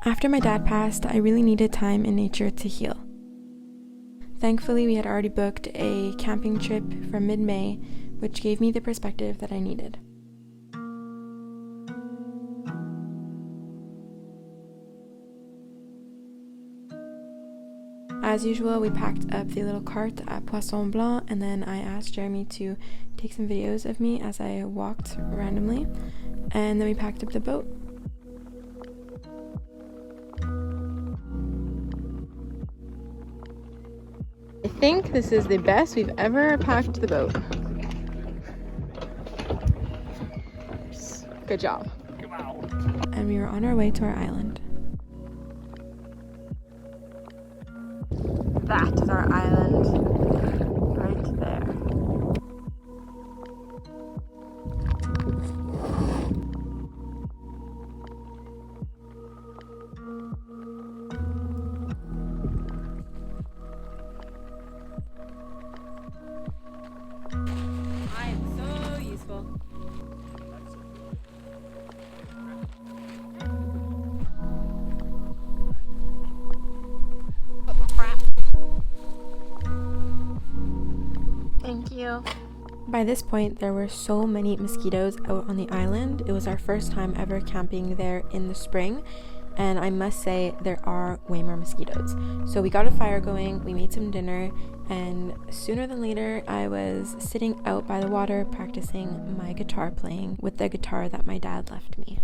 After my dad passed, I really needed time in nature to heal. Thankfully, we had already booked a camping trip for mid-May, which gave me the perspective that I needed. As usual, we packed up the little cart at Poisson Blanc, and then I asked Jeremy to take some videos of me as I walked randomly, and then we packed up the boat. I think this is the best we've ever packed the boat. Good job. And we were on our way to our island. That is our island right there. I am so useful. Thank you. By this point, there were so many mosquitoes out on the island. It was our first time ever camping there in the spring, and I must say there are way more mosquitoes. So we got a fire going, we made some dinner, and sooner than later I was sitting out by the water practicing my guitar playing with the guitar that my dad left me.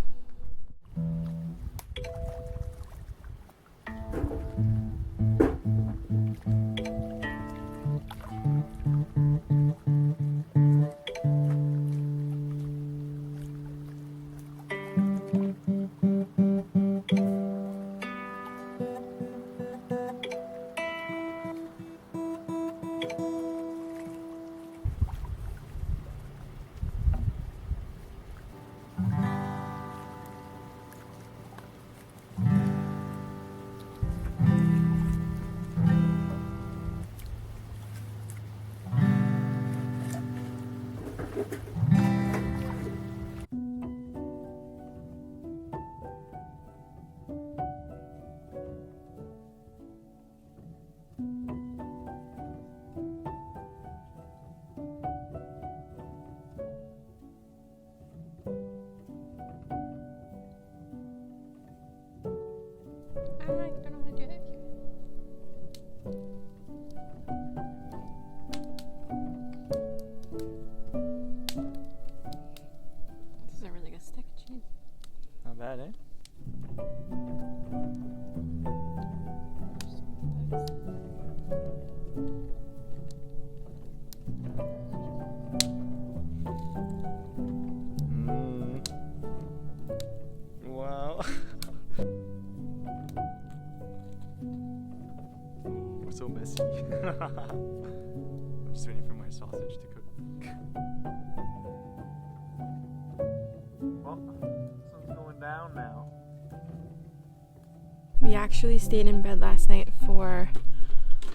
I don't know how to do it. This is a really good stick of cheese. Not bad, eh? Wow. So messy. I'm just waiting for my sausage to cook. Well, this one's going down now. We actually stayed in bed last night for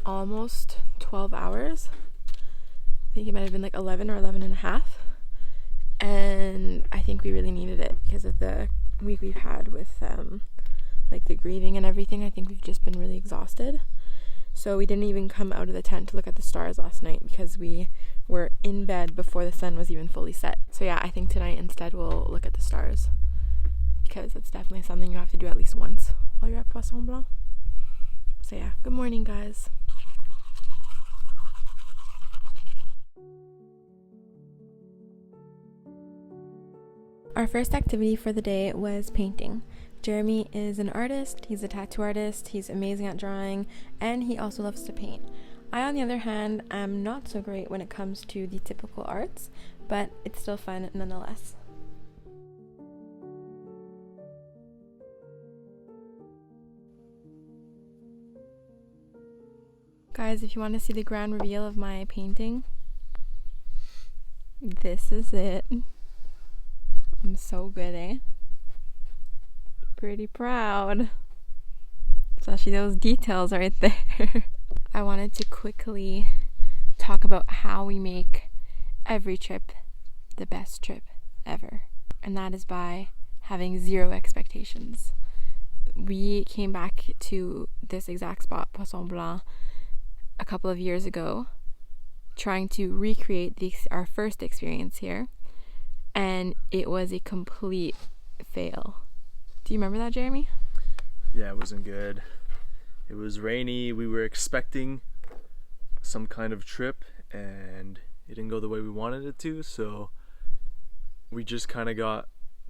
almost 12 hours. I think it might have been like 11 or 11 and a half. And I think we really needed it because of the week we've had with like the grieving and everything. I think we've just been really exhausted. So we didn't even come out of the tent to look at the stars last night because we were in bed before the sun was even fully set. So yeah, I think tonight instead we'll look at the stars because it's definitely something you have to do at least once while you're at Poisson Blanc. So yeah, good morning guys. Our first activity for the day was painting. Jeremy is an artist, he's a tattoo artist, he's amazing at drawing, and he also loves to paint. I, on the other hand, am not so great when it comes to the typical arts, but it's still fun nonetheless. Guys, if you want to see the grand reveal of my painting, this is it. I'm so good, eh? Pretty proud. Especially those details right there. I wanted to quickly talk about how we make every trip the best trip ever. And that is by having zero expectations. we came back to this exact spot, Poisson Blanc, a couple of years ago, trying to recreate our first experience here, and it was a complete fail. Do you remember that, Jeremy? Yeah, it wasn't good. It was rainy. We were expecting some kind of trip, and it didn't go the way we wanted it to, so we just kind of got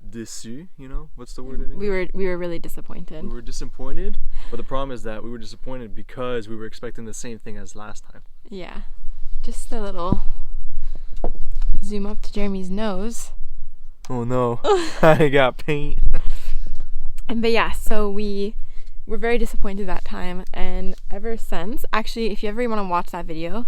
déçu, you know? What's the word in English? We were really disappointed. We were disappointed, but the problem is that we were disappointed because we were expecting the same thing as last time. Yeah. Just a little zoom up to Jeremy's nose. Oh no, I got paint. But yeah, so we were very disappointed that time, and ever since, actually, if you ever want to watch that video,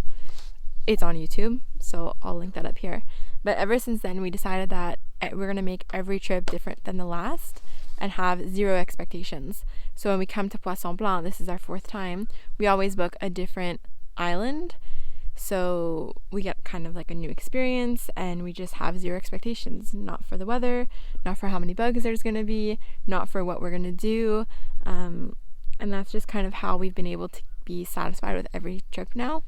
it's on YouTube, so I'll link that up here. But ever since then, we decided that we're going to make every trip different than the last and have zero expectations. So when we come to Poisson Blanc, this is our 4th time, we always book a different island, so we get kind of like a new experience, and we just have zero expectations, not for the weather, not for how many bugs there's going to be, not for what we're going to do, and that's just kind of how we've been able to be satisfied with every trip now.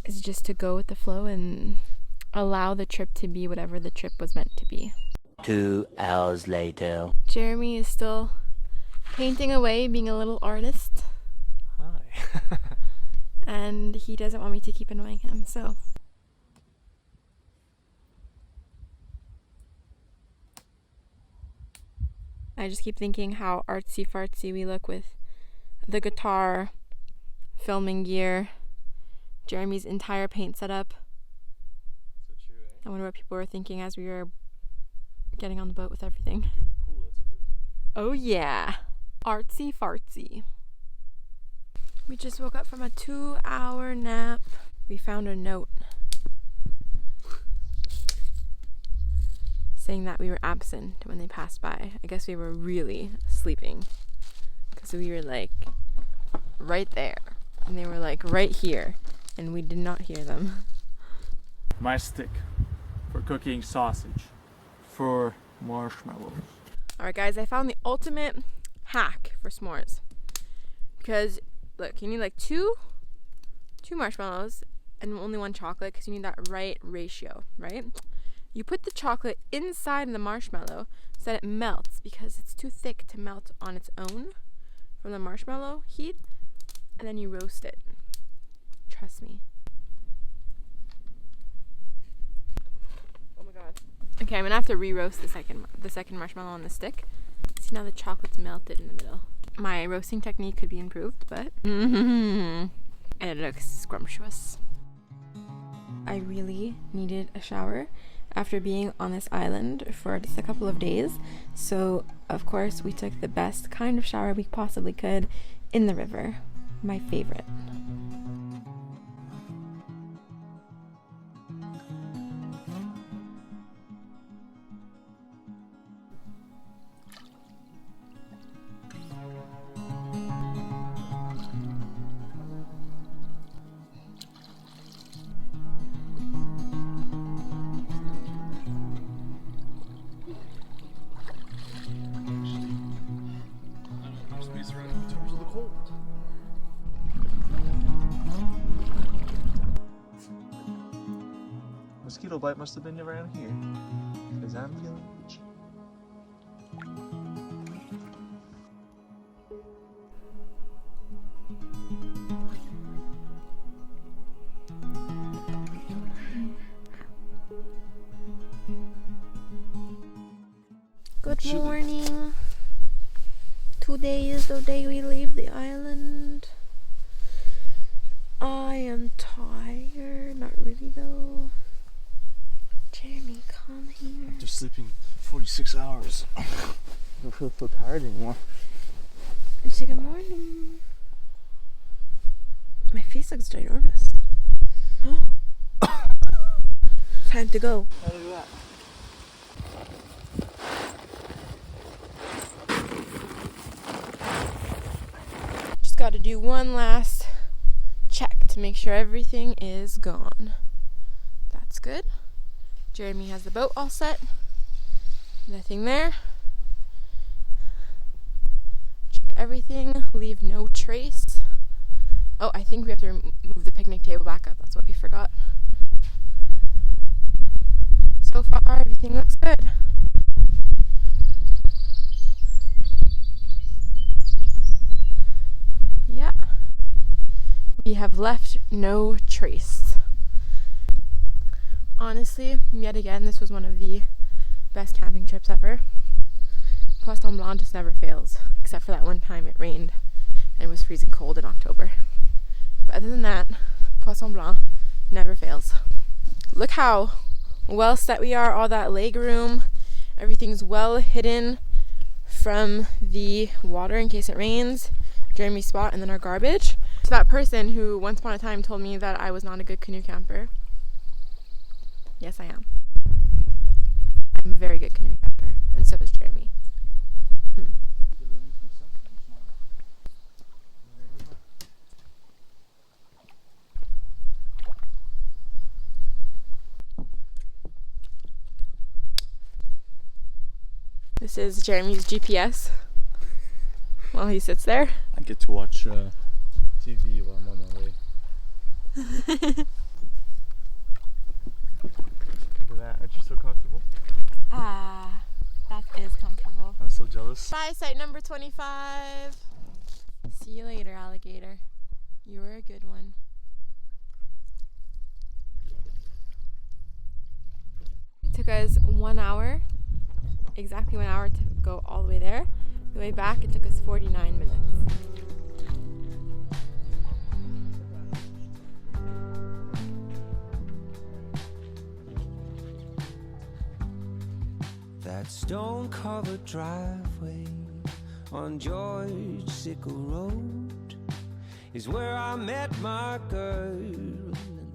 Is just to go with the flow and allow the trip to be whatever the trip was meant to be. 2 hours later. Jeremy is still painting away, being a little artist. Hi. And he doesn't want me to keep annoying him, so. I just keep thinking how artsy fartsy we look with the guitar, filming gear, Jeremy's entire paint setup. So true, eh? I wonder what people were thinking as we were getting on the boat with everything. We're cool, that's what they're thinking. Oh yeah, artsy fartsy. We just woke up from a 2-hour nap. We found a note saying that we were absent when they passed by. I guess we were really sleeping because we were like right there and they were like right here and we did not hear them. My stick for cooking sausage for marshmallows. Alright guys, I found the ultimate hack for s'mores. Because look, you need like two marshmallows and only 1 chocolate because you need that right ratio, right? You put the chocolate inside the marshmallow so that it melts because it's too thick to melt on its own from the marshmallow heat, and then you roast it. Trust me. Oh my god. Okay, I'm gonna have to re-roast the second marshmallow on the stick. See, now the chocolate's melted in the middle. My roasting technique could be improved, but and it looks scrumptious. I really needed a shower after being on this island for just a couple of days, so of course we took the best kind of shower we possibly could in the river. My favorite. Squeeze around in terms of the cold. Mosquito bite must have been around here, because I'm feeling itchy. Good morning. Today is the day we leave the island. I am tired. Not really though. Jeremy, come here. After sleeping 46 hours, I don't feel so tired anymore. Say good morning. My face looks ginormous. Time to go. How do that? Just got to do one last check to make sure everything is gone. That's good. Jeremy has the boat all set. Nothing there. everything, leave no trace. Oh, I think we have to move the picnic table back up. That's what we forgot. So far, everything looks good. Yeah. We have left no trace. Honestly, yet again, this was one of the best camping trips ever. Poisson Blanc just never fails, except for that one time it rained and it was freezing cold in October. But other than that, Poisson Blanc never fails. Look how well set we are, all that leg room. Everything's well hidden from the water in case it rains. Jeremy's spot, and then our garbage. To that person who once upon a time told me that I was not a good canoe camper, yes, I am. I'm a very good canoe camper, and so is Jeremy. This is Jeremy's GPS while he sits there. I get to watch TV while I'm on my way. Look at that. Aren't you so comfortable? Ah, that is comfortable. I'm so jealous. Bye, site number 25. See you later, alligator. You were a good one. It took us 1 hour, exactly 1 hour to go all the way there. The way back, it took us 49 minutes. That stone-covered driveway on George Sickle Road is where I met my girl, and